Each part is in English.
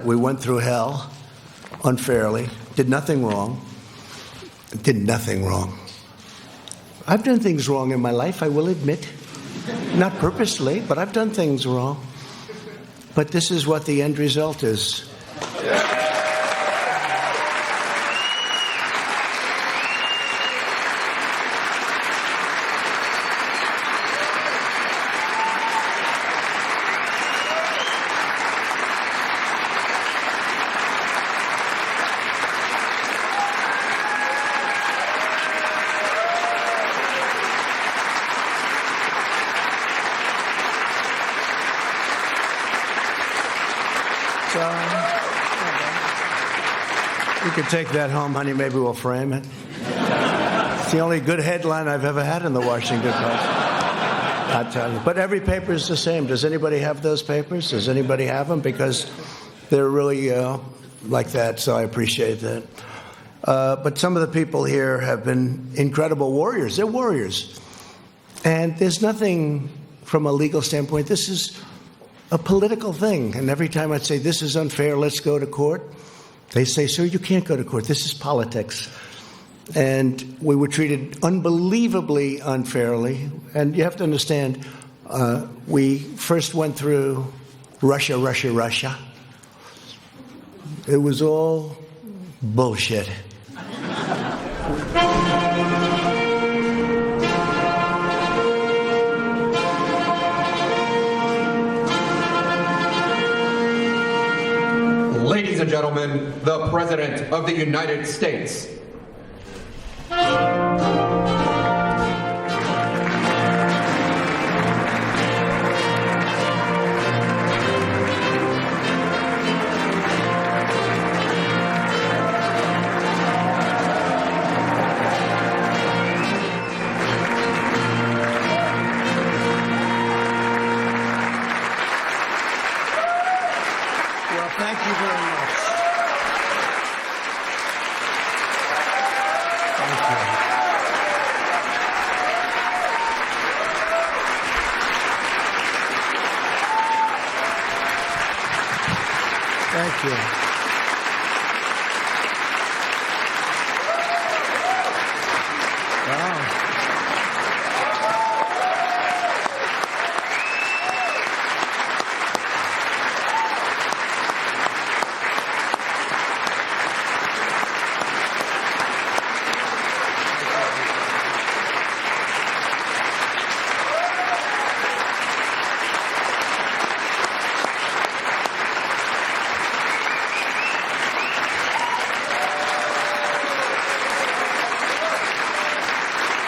we went through hell unfairly, did nothing wrong. I've done things wrong in my life, I will admit. Not purposely, but I've done things wrong. But this is what the end result is. You could take that home, honey. Maybe we'll frame it. It's the only good headline I've ever had in the Washington Post. I tell you. But every paper is the same. Does anybody have those papers? Does anybody have them? Because they're really like that, so I appreciate that. But some of the people here have been incredible warriors. They're warriors. And there's nothing from a legal standpoint. This is a political thing. And every time I'd say, this is unfair, let's go to court, they say, sir, you can't go to court. This is politics. And we were treated unbelievably unfairly. And you have to understand, we first went through Russia. It was all bullshit. Ladies and gentlemen, the President of the United States. Thank you very much. Thank you. Thank you. Wow.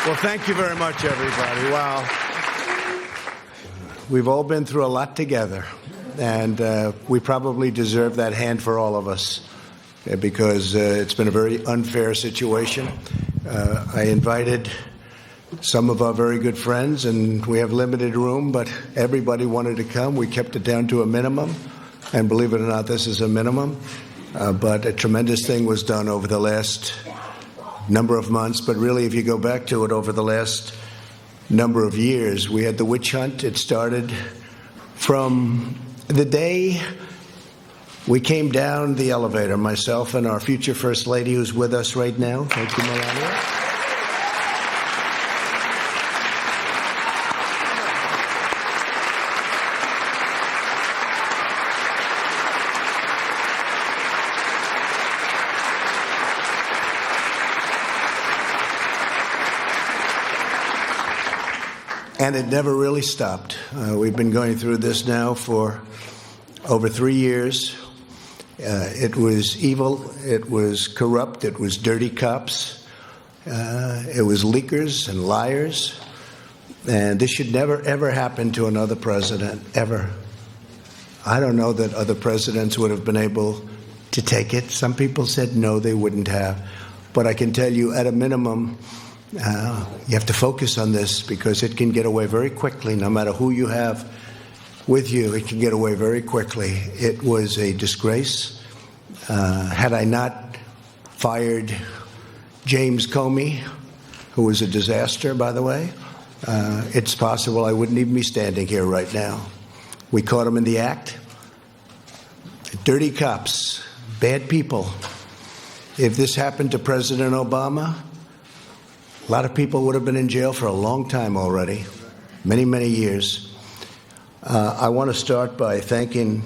Well, thank you very much, everybody. Wow. We've all been through a lot together, and we probably deserve that hand for all of us because it's been a very unfair situation. I invited some of our very good friends, and we have limited room, but everybody wanted to come. We kept it down to a minimum, and believe it or not, this is a minimum. But a tremendous thing was done over the last number of months, but really, if you go back to it over the last number of years, we had the witch hunt. It started from the day we came down the elevator, myself and our future First Lady, who's with us right now. Thank you, Melania. And it never really stopped. We've been going through this now for over 3 years. It was evil, it was corrupt, it was dirty cops, it was leakers and liars. And this should never, ever happen to another president, ever. I don't know that other presidents would have been able to take it. Some people said no, they wouldn't have. But I can tell you, at a minimum, you have to focus on this because it can get away very quickly. No matter who you have with you, it can get away very quickly. It was a disgrace. Had I not fired James Comey, who was a disaster, by the way, it's possible I wouldn't even be standing here right now. We caught him in the act. dirty cops, bad people. If this happened to President Obama, a lot of people would have been in jail for a long time already, many, many years. I want to start by thanking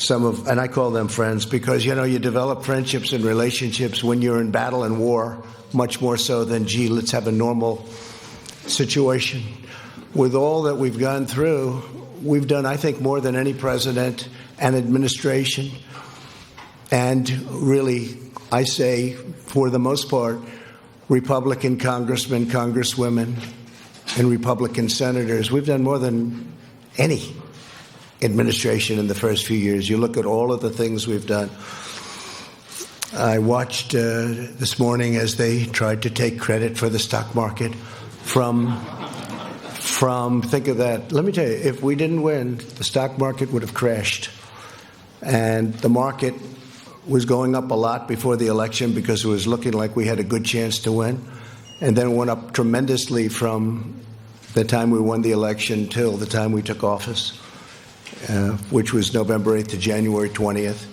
and I call them friends, because, you develop friendships and relationships when you're in battle and war, much more so than, let's have a normal situation. With all that we've gone through, we've done, I think, more than any president and administration. And really, I say, for the most part, Republican congressmen, congresswomen, and Republican senators, we've done more than any administration in the first few years. You look at all of the things we've done. I watched this morning as they tried to take credit for the stock market from think of that. Let me tell you, if we didn't win, the stock market would have crashed. And the market was going up a lot before the election because it was looking like we had a good chance to win, and then went up tremendously from the time we won the election till the time we took office, which was November 8th to January 20th.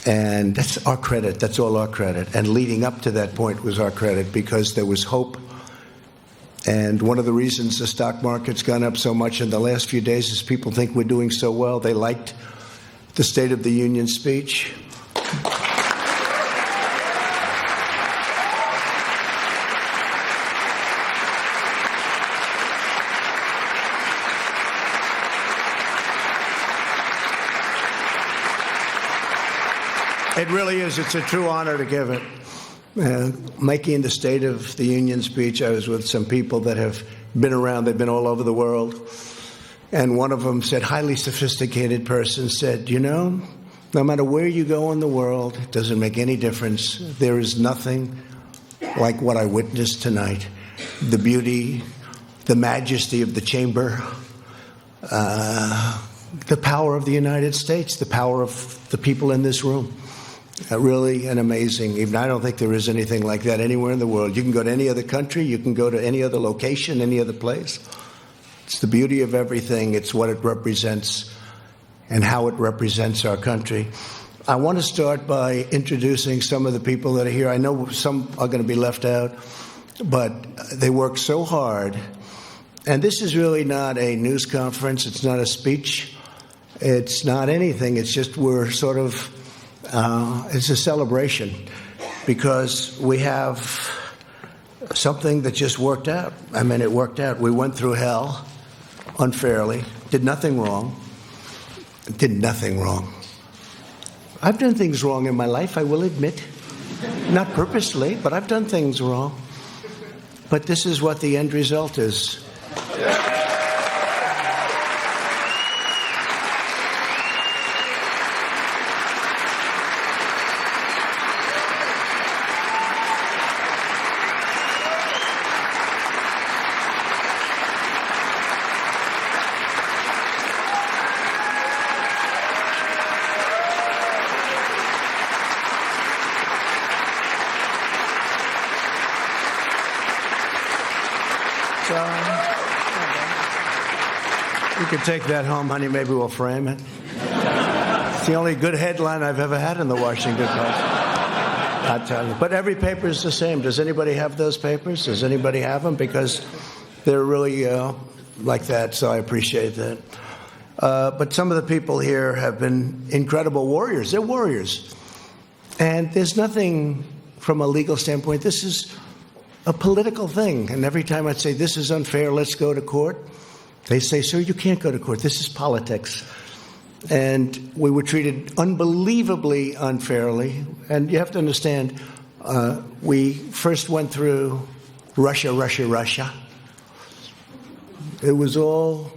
And that's our credit. That's all our credit. And leading up to that point was our credit, because there was hope. And one of the reasons the stock market's gone up so much in the last few days is people think we're doing so well. They liked the State of the Union speech. It really is. It's a true honor to give it. Making the State of the Union speech, I was with some people that have been around. They've been all over the world. And one of them said, highly sophisticated person, said, no matter where you go in the world, it doesn't make any difference. There is nothing like what I witnessed tonight. The beauty, the majesty of the chamber, the power of the United States, the power of the people in this room. Really an amazing, even I don't think there is anything like that anywhere in the world. You can go to any other country, you can go to any other location, any other place. It's the beauty of everything. It's what it represents and how it represents our country. I want to start by introducing some of the people that are here. I know some are going to be left out, but they work so hard. And this is really not a news conference. It's not a speech. It's not anything. It's just we're sort of it's a celebration, because we have something that just worked out. I mean, it worked out. We went through hell unfairly, did nothing wrong. I've done things wrong in my life, I will admit. Not purposely, but I've done things wrong. But this is what the end result is. You can take that home, honey. Maybe we'll frame it. It's the only good headline I've ever had in the Washington Post. I tell you. But every paper is the same. Does anybody have those papers? Does anybody have them? Because they're really like that, so I appreciate that. But some of the people here have been incredible warriors. They're warriors. And there's nothing from a legal standpoint. This is a political thing. And every time I'd say, this is unfair, let's go to court, they say, sir, you can't go to court. This is politics. And we were treated unbelievably unfairly. And you have to understand, we first went through Russia. It was all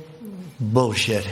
bullshit.